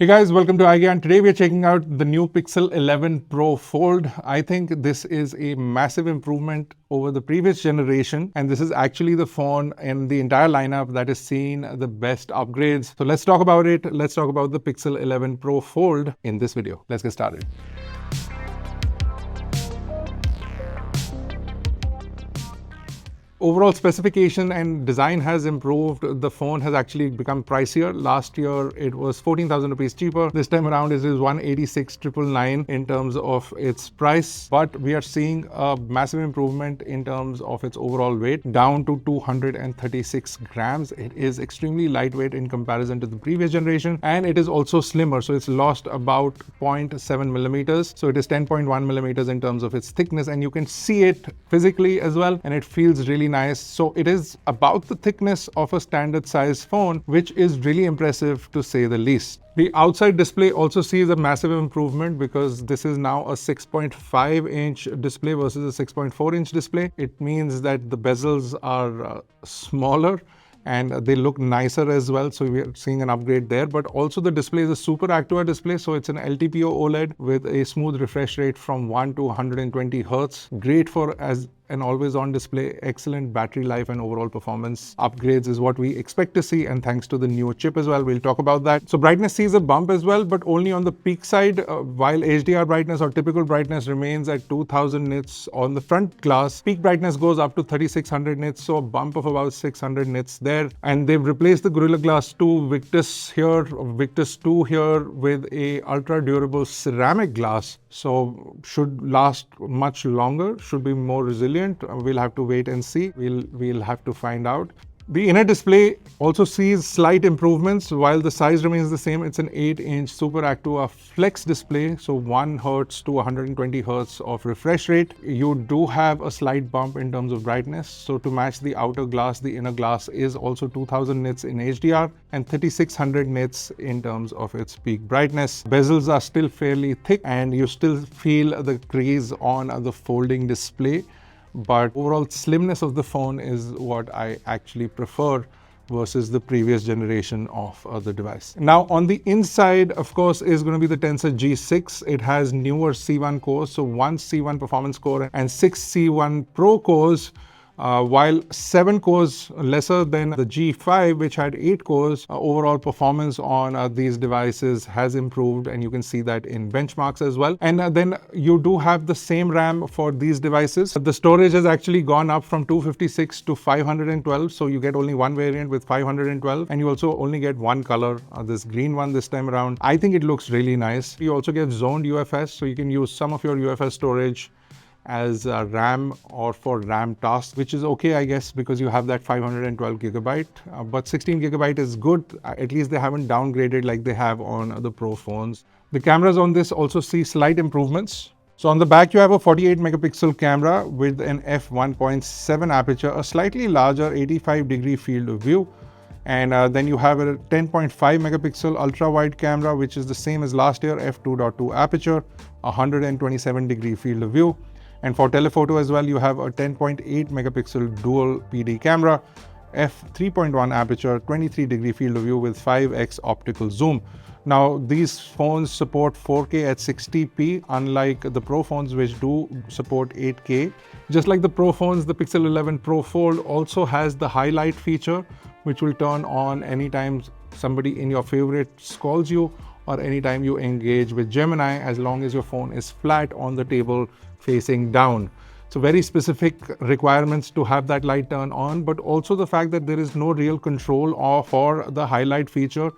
Hey guys, welcome to iGyaan. Today we are checking out the new Pixel 11 Pro Fold. I think this is a massive improvement over the previous generation, and this is actually the phone in the entire lineup that has seen the best upgrades. So let's talk about it. Let's talk about the Pixel 11 Pro Fold in this video. Let's get started. Overall specification and design has improved. The phone has actually become pricier. Last year it was 14,000 rupees cheaper. This time around it is 186,999 in terms of its price. But we are seeing a massive improvement in terms of its overall weight, down to 236 grams. It is extremely lightweight in comparison to the previous generation, and it is also slimmer. So it's lost about 0.7 millimeters. So it is 10.1 millimeters in terms of its thickness, and you can see it physically as well, and it feels really nice. So it is about the thickness of a standard size phone, which is really impressive to say the least. The outside display also sees a massive improvement because this is now a 6.5-inch display versus a 6.4-inch display. It means that the bezels are smaller and they look nicer as well. So we are seeing an upgrade there. But also the display is a Super Actua display. So it's an LTPO OLED with a smooth refresh rate from 1 to 120 Hertz. Great for as an always-on display. Excellent battery life and overall performance upgrades is what we expect to see, and thanks to the newer chip as well. We'll talk about that. So brightness sees a bump as well, but only on the peak side, while HDR brightness or typical brightness remains at 2000 nits on the front glass. Peak brightness goes up to 3600 nits, so a bump of about 600 nits there. And they've replaced the Gorilla Glass 2 Victus here, Victus 2 here, with a ultra durable ceramic glass. So should last much longer, should be more resilient. We'll have to wait and see. We'll have to find out. The inner display also sees slight improvements while the size remains the same. It's an 8-inch Super Actua Flex display, so 1 Hz to 120 Hz of refresh rate. You do have a slight bump in terms of brightness. So to match the outer glass, the inner glass is also 2000 nits in HDR and 3600 nits in terms of its peak brightness. Bezels are still fairly thick and you still feel the crease on the folding display. But overall slimness of the phone is what I actually prefer versus the previous generation of the device. Now on the inside, of course, is going to be the Tensor G6. It has newer C1 cores, so 1 C1 performance core and 6 C1 Pro cores. While 7 cores lesser than the G5, which had 8 cores, overall performance on these devices has improved, and you can see that in benchmarks as well. And then you do have the same RAM for these devices. The storage has actually gone up from 256 to 512, so you get only one variant with 512, and you also only get one color, this green one this time around. I think it looks really nice. You also get zoned UFS, so you can use some of your UFS storage as RAM or for RAM tasks, which is okay, I guess, because you have that 512 gigabyte. But 16 gigabyte is good. At least they haven't downgraded like they have on the Pro phones. The cameras on this also see slight improvements. So on the back, you have a 48 megapixel camera with an f1.7 aperture, a slightly larger 85-degree field of view. And then you have a 10.5 megapixel ultra wide camera, which is the same as last year, f2.2 aperture, 127-degree field of view. And for telephoto as well, you have a 10.8 megapixel dual PD camera, f3.1 aperture, 23-degree field of view with 5x optical zoom. Now, these phones support 4K at 60p, unlike the Pro phones which do support 8K. Just like the Pro phones, the Pixel 11 Pro Fold also has the HiLight feature, which will turn on anytime somebody in your favorites calls you or anytime you engage with Gemini, as long as your phone is flat on the table facing down. So very specific requirements to have that light turn on, but also the fact that there is no real control for the HiLight feature,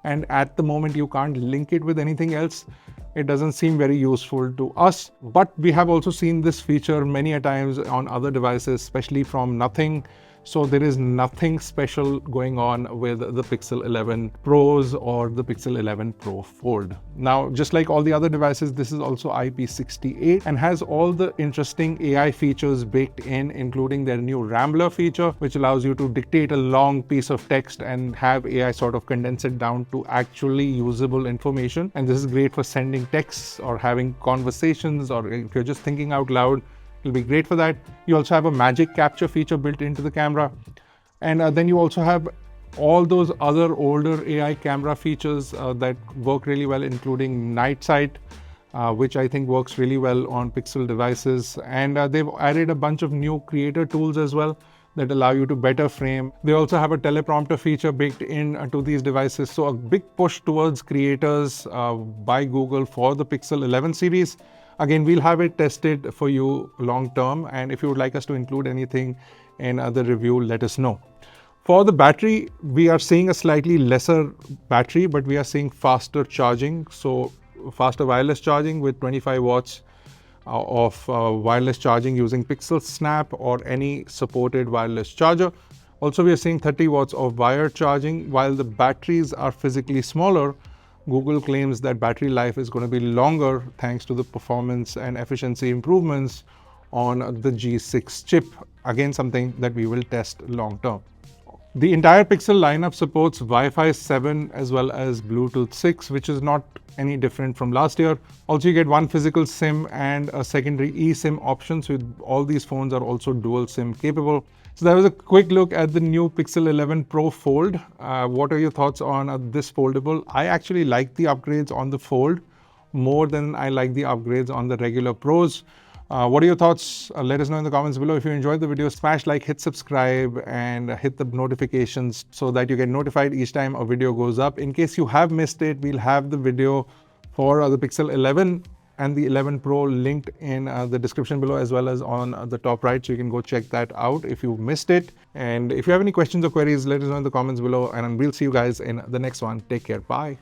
and at the moment you can't link it with anything else. It doesn't seem very useful to us, but we have also seen this feature many a times on other devices, especially from nothing. So there is nothing special going on with the Pixel 11 Pros or the Pixel 11 Pro Fold. Now, just like all the other devices, this is also IP68 and has all the interesting AI features baked in, including their new Rambler feature, which allows you to dictate a long piece of text and have AI sort of condense it down to actually usable information. And this is great for sending texts or having conversations, or if you're just thinking out loud, it'll be great for that. You also have a magic capture feature built into the camera. And then you also have all those other older AI camera features that work really well, including night sight, which I think works really well on Pixel devices. And they've added a bunch of new creator tools as well that allow you to better frame. They also have a teleprompter feature baked in to these devices. So a big push towards creators by Google for the Pixel 11 series. Again, we'll have it tested for you long term. And if you would like us to include anything in the review, let us know. For the battery, we are seeing a slightly lesser battery, but we are seeing faster charging. So faster wireless charging with 25 watts of wireless charging using Pixel Snap or any supported wireless charger. Also, we are seeing 30 watts of wired charging. While the batteries are physically smaller, Google claims that battery life is going to be longer thanks to the performance and efficiency improvements on the G6 chip. Again, something that we will test long term. The entire Pixel lineup supports Wi-Fi 7 as well as Bluetooth 6, which is not any different from last year. Also, you get one physical SIM and a secondary eSIM option. So all these phones are also dual SIM capable. So that was a quick look at the new Pixel 11 Pro Fold. What are your thoughts on this foldable? I actually like the upgrades on the Fold more than I like the upgrades on the regular Pros. What are your thoughts? Let us know in the comments below. If you enjoyed the video, smash like, hit subscribe, and hit the notifications so that you get notified each time a video goes up. In case you have missed it, we'll have the video for the Pixel 11 and the 11 Pro linked in the description below, as well as on the top right, so you can go check that out if you missed it. And if you have any questions or queries, let us know in the comments below, and we'll see you guys in the next one. Take care. Bye.